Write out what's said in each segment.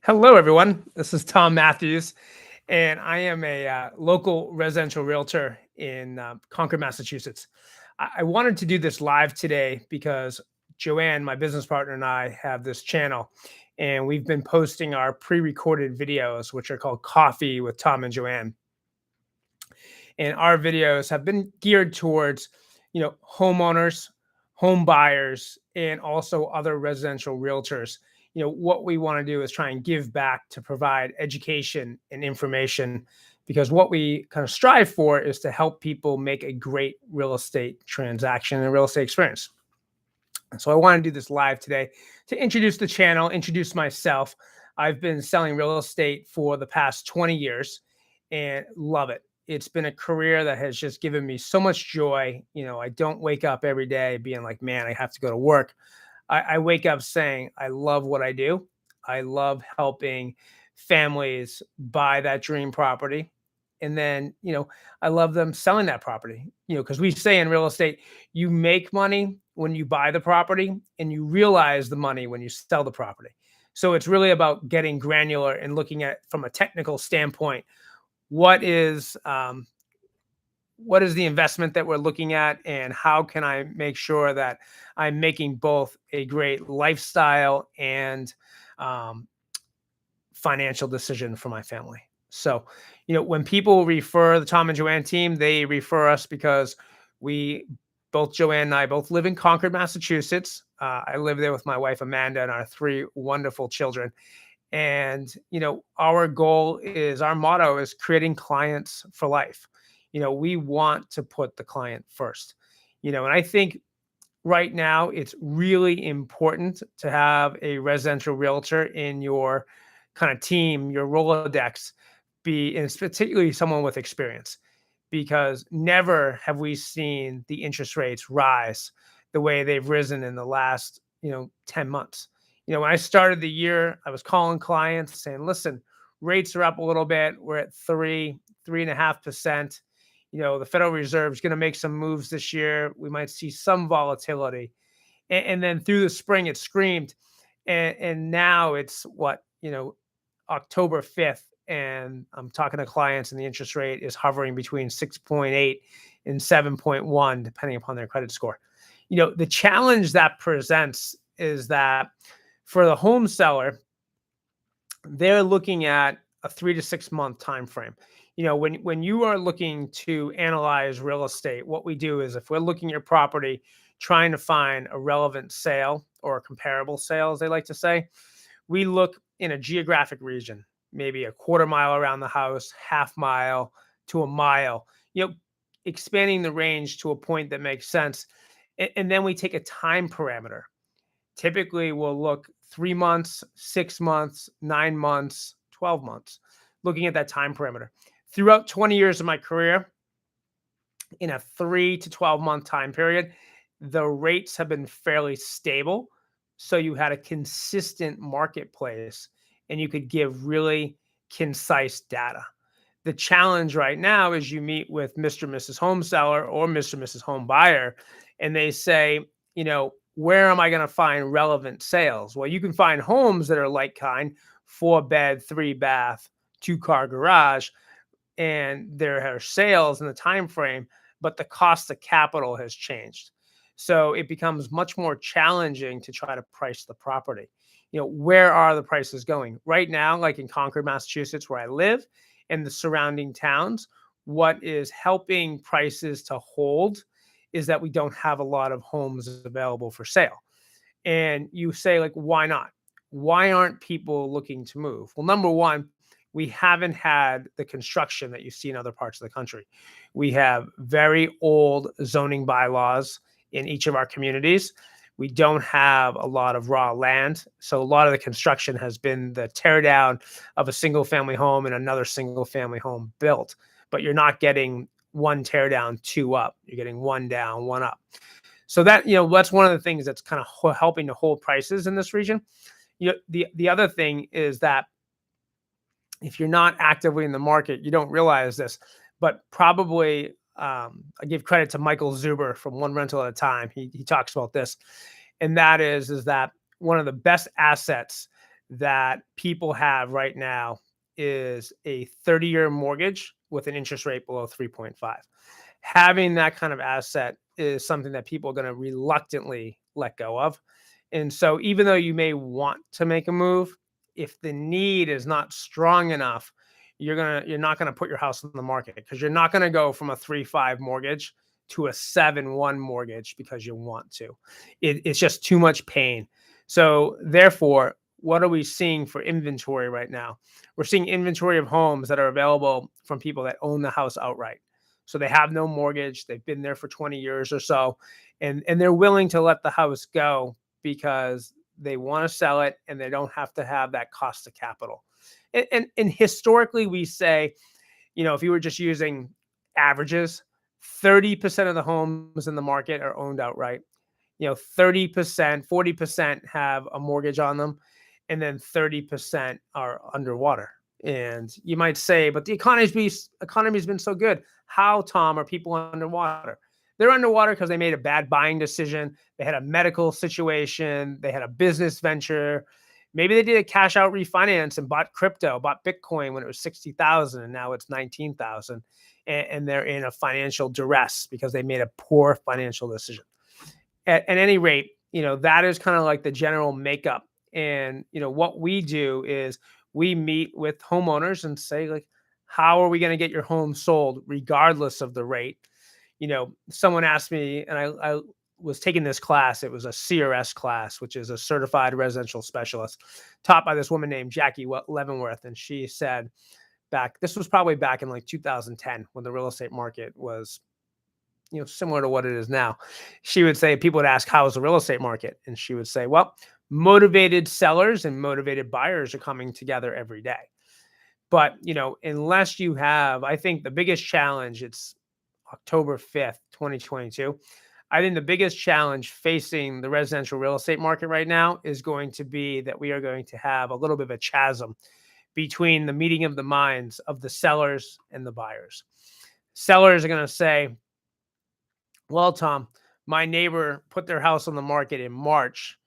Hello, everyone. This is Tom Matthews, and I am a local residential realtor in Concord, Massachusetts. I wanted to do this live today because Joanne, my business partner, and I have this channel, and we've been posting our pre recorded videos, which are called Coffee with Tom and Joanne. And our videos have been geared towards, homeowners, home buyers, and also other residential realtors. What we want to do is try and give back to provide education and information, because what we kind of strive for is to help people make a great real estate transaction and real estate experience. So I want to do this live today to introduce the channel, introduce myself. I've been selling real estate for the past 20 years and love it. It's been a career that has just given me so much joy. I don't wake up every day being like, man, I have to go to work. I wake up saying, I love what I do. I love helping families buy that dream property. And then, I love them selling that property, because we say in real estate, you make money when you buy the property and you realize the money when you sell the property. So it's really about getting granular and looking at from a technical standpoint, what is the investment that we're looking at, and how can I make sure that I'm making both a great lifestyle and um, financial decision for my family. So, when people refer the Tom and Joanne team, they refer us because we both Joanne and I both live in Concord, Massachusetts. I live there with my wife Amanda and our three wonderful children. And our motto is creating clients for life. We want to put the client first. And I think right now it's really important to have a residential realtor in your kind of team, your Rolodex, and it's particularly someone with experience, because never have we seen the interest rates rise the way they've risen in the last 10 months. When I started the year, I was calling clients saying, listen, rates are up a little bit. We're at 3.5%. The Federal Reserve is going to make some moves this year. We might see some volatility. And then through the spring, it screamed. And now it's October 5th. And I'm talking to clients, and the interest rate is hovering between 6.8 and 7.1, depending upon their credit score. The challenge that presents is that for the home seller, they're looking at a 3 to 6 month time frame. When you are looking to analyze real estate, what we do is, if we're looking at your property, trying to find a relevant sale or a comparable sale, as they like to say, we look in a geographic region, maybe a quarter mile around the house, half mile to a mile, expanding the range to a point that makes sense. And then we take a time parameter. Typically, we'll look 3 months, 6 months, 9 months, 12 months, looking at that time parameter. Throughout 20 years of my career, in a 3 to 12 month time period, the rates have been fairly stable. So you had a consistent marketplace and you could give really concise data. The challenge right now is you meet with Mr. and Mrs. Home Seller or Mr. and Mrs. Home Buyer, and they say, where am I going to find relevant sales? Well, you can find homes that are like kind, 4 bed, 3 bath, 2 car garage, and there are sales in the time frame, but the cost of capital has changed. So it becomes much more challenging to try to price the property. Where are the prices going right now? Like in Concord, Massachusetts, where I live, and the surrounding towns, what is helping prices to hold is that we don't have a lot of homes available for sale. And you say, like, why not? Why aren't people looking to move? Well, number one, we haven't had the construction that you see in other parts of the country. We have very old zoning bylaws in each of our communities. We don't have a lot of raw land. So a lot of the construction has been the tear down of a single family home and another single family home built. But you're not getting one tear down, two up. You're getting one down, one up. So that's one of the things that's kind of helping to hold prices in this region. The other thing is that if you're not actively in the market, you don't realize this, but probably I give credit to Michael Zuber from One Rental at a Time. He talks about this, and that is that one of the best assets that people have right now is a 30-year mortgage with an interest rate below 3.5. Having that kind of asset is something that people are going to reluctantly let go of. And so even though you may want to make a move, if the need is not strong enough, you're not gonna put your house on the market, because you're not gonna go from a 3.5 mortgage to a 7.1 mortgage because you want to. It's just too much pain. So therefore, what are we seeing for inventory right now? We're seeing inventory of homes that are available from people that own the house outright. So they have no mortgage, they've been there for 20 years or so, and they're willing to let the house go because they want to sell it and they don't have to have that cost of capital. And historically, we say, if you were just using averages, 30% of the homes in the market are owned outright. 30%, 40% have a mortgage on them, and then 30% are underwater. And you might say, but the economy's been so good. How, Tom, are people underwater? They're underwater because they made a bad buying decision. They had a medical situation. They had a business venture. Maybe they did a cash out refinance and bought crypto, bought Bitcoin when it was 60,000 and now it's 19,000. And they're in a financial duress because they made a poor financial decision. At any rate, that is kind of like the general makeup. And, what we do is we meet with homeowners and say, like, how are we going to get your home sold regardless of the rate? Someone asked me, and I was taking this class. It was a CRS class, which is a certified residential specialist, taught by this woman named Jackie Leavenworth. And she said this was probably back in like 2010 when the real estate market was, similar to what it is now. She would say, people would ask, how is the real estate market? And she would say, well, motivated sellers and motivated buyers are coming together every day. But, unless you have, I think the biggest challenge, it's October 5th, 2022. I think the biggest challenge facing the residential real estate market right now is going to be that we are going to have a little bit of a chasm between the meeting of the minds of the sellers and the buyers. Sellers are going to say, well, Tom, my neighbor put their house on the market in March,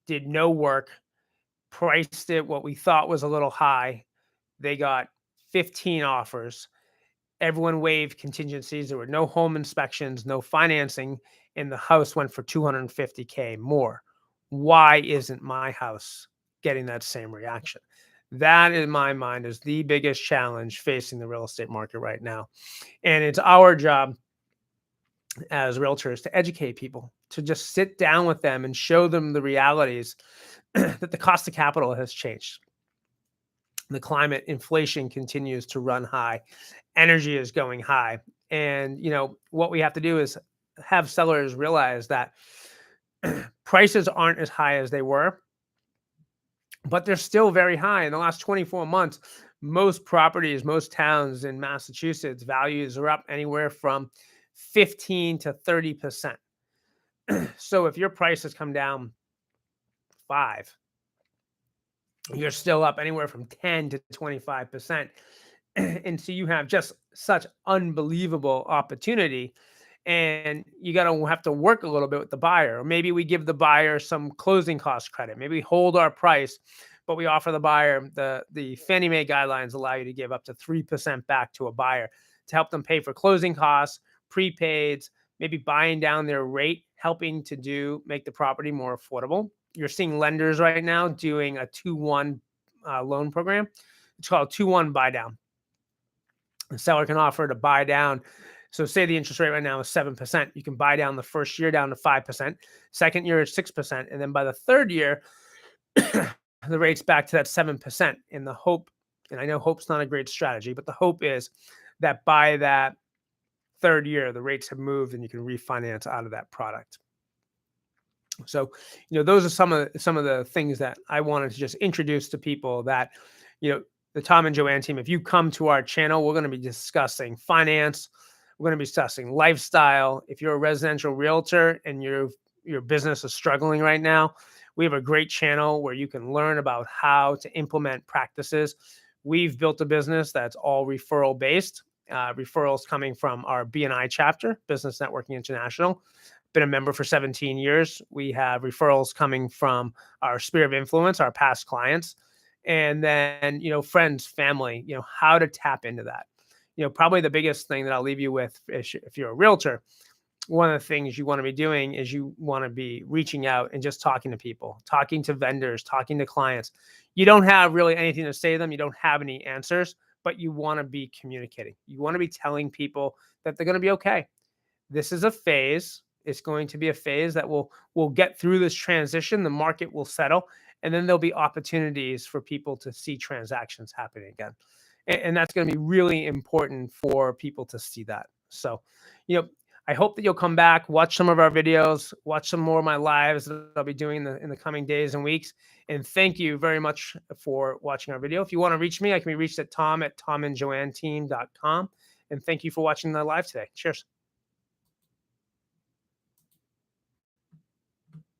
did no work, priced it what we thought was a little high. They got 15 offers. Everyone waived contingencies. There were no home inspections, no financing, and the house went for $250K more. Why isn't my house getting that same reaction? That, in my mind, is the biggest challenge facing the real estate market right now. And it's our job as realtors to educate people, to just sit down with them and show them the realities that the cost of capital has changed. The climate, inflation continues to run high. Energy is going high. And, what we have to do is have sellers realize that prices aren't as high as they were, but they're still very high. In the last 24 months, most properties, most towns in Massachusetts, values are up anywhere from 15 to 30%. So if your price has come down 5, you're still up anywhere from 10 to 25%. And so you have just such unbelievable opportunity, and you got to have to work a little bit with the buyer. Or maybe we give the buyer some closing cost credit. Maybe we hold our price, but we offer the buyer, the Fannie Mae guidelines allow you to give up to 3% back to a buyer to help them pay for closing costs, prepaids, maybe buying down their rate, helping to make the property more affordable. You're seeing lenders right now doing a 2-1 loan program. It's called 2-1 buy down. The seller can offer to buy down. So say the interest rate right now is 7%. You can buy down the first year down to 5%. Second year is 6%. And then by the third year, the rate's back to that 7%. And the hope, and I know hope's not a great strategy, but the hope is that by that third year, the rates have moved and you can refinance out of that product. So, those are some of the things that I wanted to just introduce to people that, the Tom and Joanne team, if you come to our channel, we're going to be discussing finance. We're going to be discussing lifestyle. If you're a residential realtor and your business is struggling right now, we have a great channel where you can learn about how to implement practices. We've built a business that's all referral based. Referrals coming from our BNI chapter, Business Networking International. Been a member for 17 years. We have referrals coming from our sphere of influence, our past clients. And then, friends, family, how to tap into that. Probably the biggest thing that I'll leave you with is, if you're a realtor, one of the things you want to be doing is you want to be reaching out and just talking to people, talking to vendors, talking to clients. You don't have really anything to say to them. You don't have any answers, but you want to be communicating. You want to be telling people that they're going to be okay. This is a phase. It's going to be a phase that will get through this transition. The market will settle, and then there'll be opportunities for people to see transactions happening again. And that's going to be really important for people to see that. So, you know, I hope that you'll come back, watch some of our videos, watch some more of my lives that I'll be doing in the coming days and weeks. And thank you very much for watching our video. If you want to reach me, I can be reached at Tom at tomandjoanneteam.com. And thank you for watching the live today. Cheers.